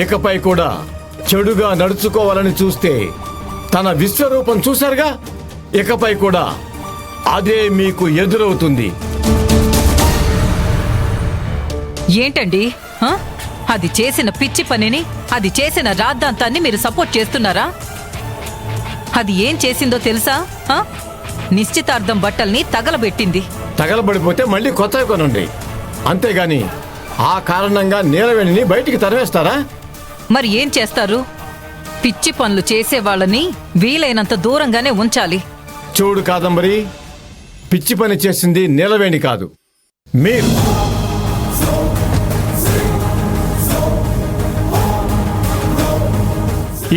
ఇకపై కూడా చెడుగా నడుచుకోవాలని చూస్తే తన విశ్వరూపం చూశారుగా, ఇకపై కూడా అదే మీకు ఎదురవుతుంది. ఏంటండి అది చేసిన పిచ్చి పనిని, అది చేసిన రాద్ధాంతాన్ని మీరు సపోర్ట్ చేస్తున్నారా? అది ఏం చేసిందో తెలుసా? నిశ్చితార్థం బట్టల్ని తగలబెట్టింది. తగలబడిపోతే మళ్ళీ కొత్తవి కొనండి, అంతేగాని ఆ కారణంగా నీలవేణిని బయటికి తరివేస్తారా? మరి ఏం చేస్తారు? పిచ్చి పనులు చేసే వాళ్ళని వీలైనంత దూరంగానే ఉంచాలి. చూడు కాదంబరి, పిచ్చి పని చేసింది నీలవేణి కాదు, మీరు.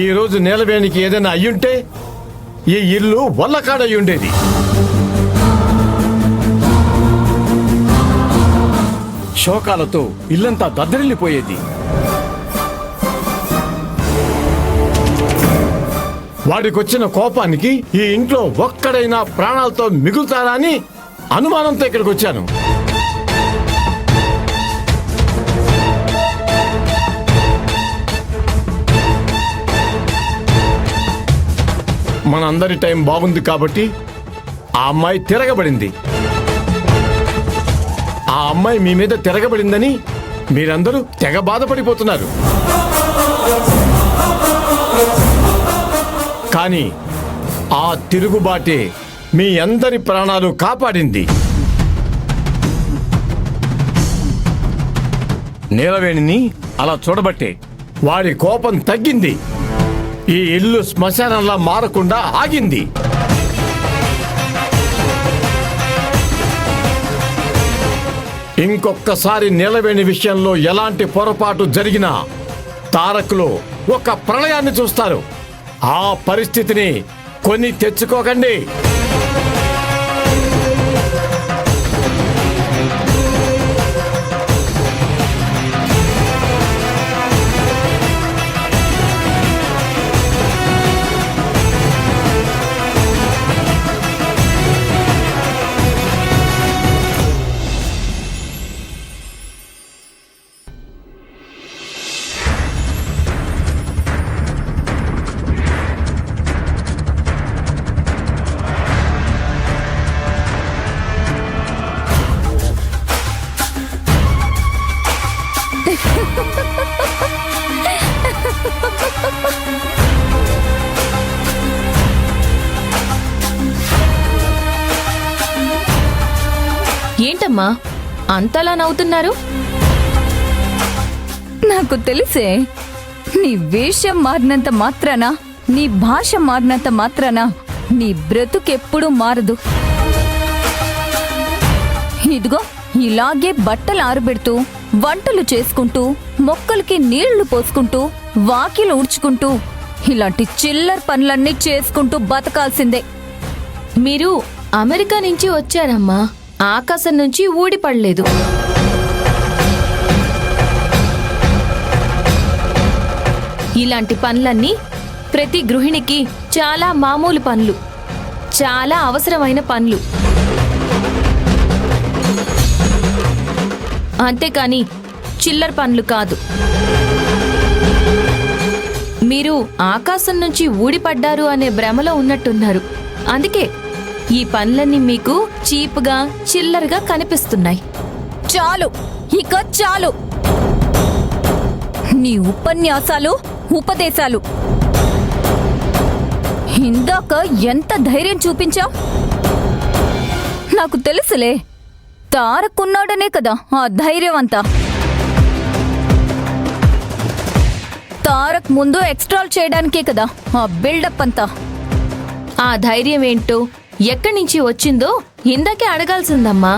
ఈ రోజు నీలవేణికి ఏదైనా అయ్యుంటే ఈ ఇల్లు వల్లకాడయ్యి ఉండేది. శోకాలతో ఇల్లంతా దద్దరిల్లిపోయేది. వాడికొచ్చిన కోపానికి ఈ ఇంట్లో ఒక్కడైనా ప్రాణాలతో మిగులుతారా అని అనుమానంతో ఇక్కడికి వచ్చాను. మనందరి టైం బాగుంది కాబట్టి ఆ అమ్మాయి తిరగబడింది. ఆ అమ్మాయి మీ మీద తిరగబడిందని మీరందరూ తెగ బాధపడిపోతున్నారు. కానీ ఆ తిరుగుబాటే మీ అందరి ప్రాణాలు కాపాడింది. నీలవేణిని అలా చూడబట్టే వాడి కోపం తగ్గింది. ఈ ఇల్లు శ్మశానంలా మారకుండా ఆగింది. ఇంకొక్కసారి నీలవేణి విషయంలో ఎలాంటి పొరపాటు జరిగినా తారక్లో ఒక ప్రళయాన్ని చూస్తారు. ఆ పరిస్థితిని కొని తెచ్చుకోకండి. ఏంటమ్మా అంతలా నవ్వుతున్నారు? నాకు తెలిసే, నీ వేషం మారినంత మాత్రాన, నీ భాష మారినంత మాత్రాన నీ బ్రతుకెప్పుడూ మారదు. ఇదిగో ఇలాగే బట్టలు ఆరబెడుతూ, వంటలు చేసుకుంటూ, మొక్కలకి నీళ్లు పోసుకుంటూ, వాకిలు ఊడ్చుకుంటూ, ఇలాంటి చిల్లర పనులన్నీ చేసుకుంటూ బతకాల్సిందే. మీరు అమెరికా నుంచి వచ్చారమ్మా, ఆకాశం నుంచి ఊడిపడలేదు. ఇలాంటి పనులన్నీ ప్రతి గృహిణికి చాలా మామూలు పనులు, చాలా అవసరమైన పనులు. అంతేకాని చిల్లర పనులు కాదు. మీరు ఆకాశం నుంచి ఊడిపడ్డారు అనే భ్రమలో ఉన్నట్టున్నారు. అందుకే ఈ పనులన్నీ మీకు చీప్గా, చిల్లరగా కనిపిస్తున్నాయి. చాలు, ఇక చాలు. నీ ఉపన్యాసాలు, ఉపదేశాలు. ఇందాక ఎంత ధైర్యం చూపించావు? నాకు తెలుసులే, తారకున్నాడనే కదా ఆ ధైర్యం అంతా. తారక్ ముందు ఎక్స్ట్రాల్ చేయడానికే కదా ఆ బిల్డప్ అంతా. ఆ ధైర్యం ఏంటో, ఎక్కడి నుంచి వచ్చిందో ఇందాకే అడగాల్సిందమ్మా.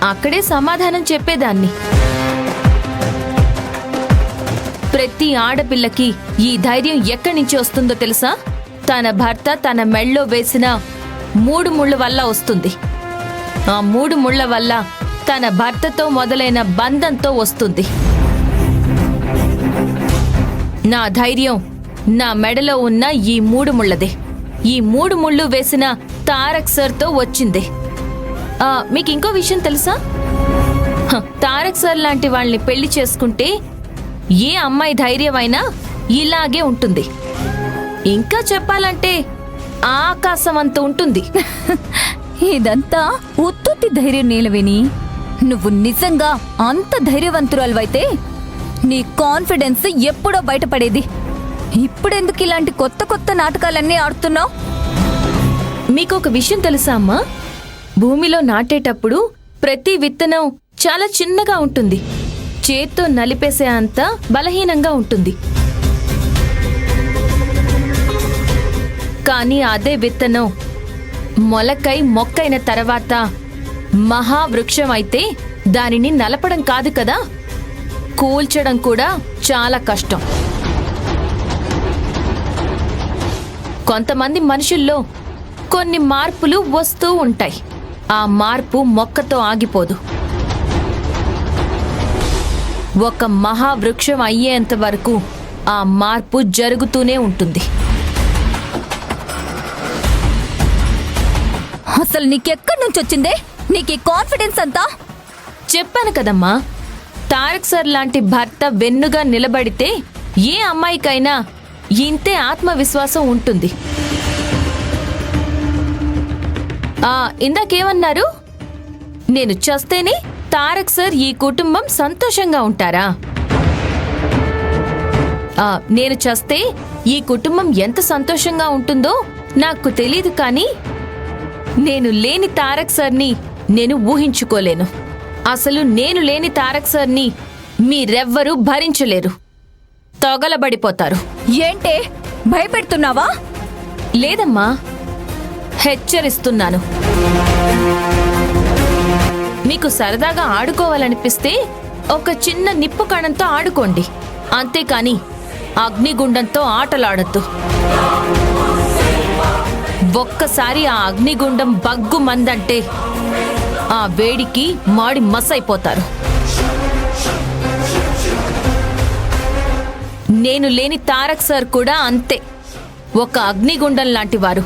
అక్కడే సమాధానం చెప్పేదాన్ని. ప్రతి ఆడపిల్లకి ఈ ధైర్యం ఎక్కడి నుంచి వస్తుందో తెలుసా? తన భర్త తన మెళ్ళో వేసిన 3 ముళ్ళ వల్ల వస్తుంది. ఆ 3 ముళ్ళ వల్ల తన భర్తతో మొదలైన బంధంతో వస్తుంది. నా ధైర్యం నా మెడలో ఉన్న ఈ 3 ముళ్ళదే. ఈ 3 ముళ్ళు వేసిన తారక్ సార్తో వచ్చింది. మీకు ఇంకో విషయం తెలుసా? తారక్ సార్ లాంటి వాళ్ళని పెళ్లి చేసుకుంటే ఏ అమ్మాయి ధైర్యమైనా ఇలాగే ఉంటుంది. ఇంకా చెప్పాలంటే ఆకాశం అంత ఉంటుంది. ఇదంతా ఉత్తుత్తి ధైర్యం నీలవేణి. నువ్వు నిజంగా అంత ధైర్యవంతురాలువైతే నీ కాన్ఫిడెన్స్ ఎప్పుడో బయటపడేది. ఇప్పుడెందుకు ఇలాంటి కొత్త కొత్త నాటకాలన్నీ ఆడుతున్నావు? మీకు ఒక విషయం తెలుసా అమ్మా? భూమిలో నాటేటప్పుడు ప్రతి విత్తనం చాలా చిన్నగా ఉంటుంది. చేత్తో నలిపేసే అంత బలహీనంగా ఉంటుంది. కానీ అదే విత్తనం మొలకై మొక్కైన తర్వాత మహావృక్షం అయితే దానిని నలపడం కాదు కదా, కూల్చడం కూడా చాలా కష్టం. కొంతమంది మనుషుల్లో కొన్ని మార్పులు వస్తూ ఉంటాయి. ఆ మార్పు మొక్కతో ఆగిపోదు. ఒక మహావృక్షం అయ్యేంత వరకు ఆ మార్పు జరుగుతూనే ఉంటుంది. అసలు నీకెక్కడి నుంచి వచ్చిందే నీకు ఈ కాన్ఫిడెన్స్ అంతా? చెప్పాను కదమ్మా, తారక్ సార్ లాంటి భర్త వెన్నుగా నిలబడితే ఏ అమ్మాయికైనా ఇంతే ఆత్మవిశ్వాసం ఉంటుంది. ఇందాకేమన్నారు? నేను చస్తేనే తారక్ సార్ ఈ కుటుంబం సంతోషంగా ఉంటారా? నేను చస్తే ఈ కుటుంబం ఎంత సంతోషంగా ఉంటుందో నాకు తెలీదు, కానీ నేను లేని తారక్ సార్ని నేను ఊహించుకోలేను. అసలు నేను లేని తారక్ సార్ని మీరెవ్వరూ భరించలేరు. తొగలబడిపోతారు. ఏంటే భయపెడుతున్నావా? లేదమ్మా, హెచ్చరిస్తున్నాను. మీకు సరదాగా ఆడుకోవాలనిపిస్తే ఒక చిన్న నిప్పు కణంతో ఆడుకోండి, అంతేకాని అగ్నిగుండంతో ఆటలాడద్దు. ఒక్కసారి ఆ అగ్నిగుండం బగ్గుమందంటే ఆ వేడికి మాడి మసైపోతారు. నేను లేని తారక్ సార్ కూడా అంతే, ఒక అగ్నిగుండం లాంటి వారు.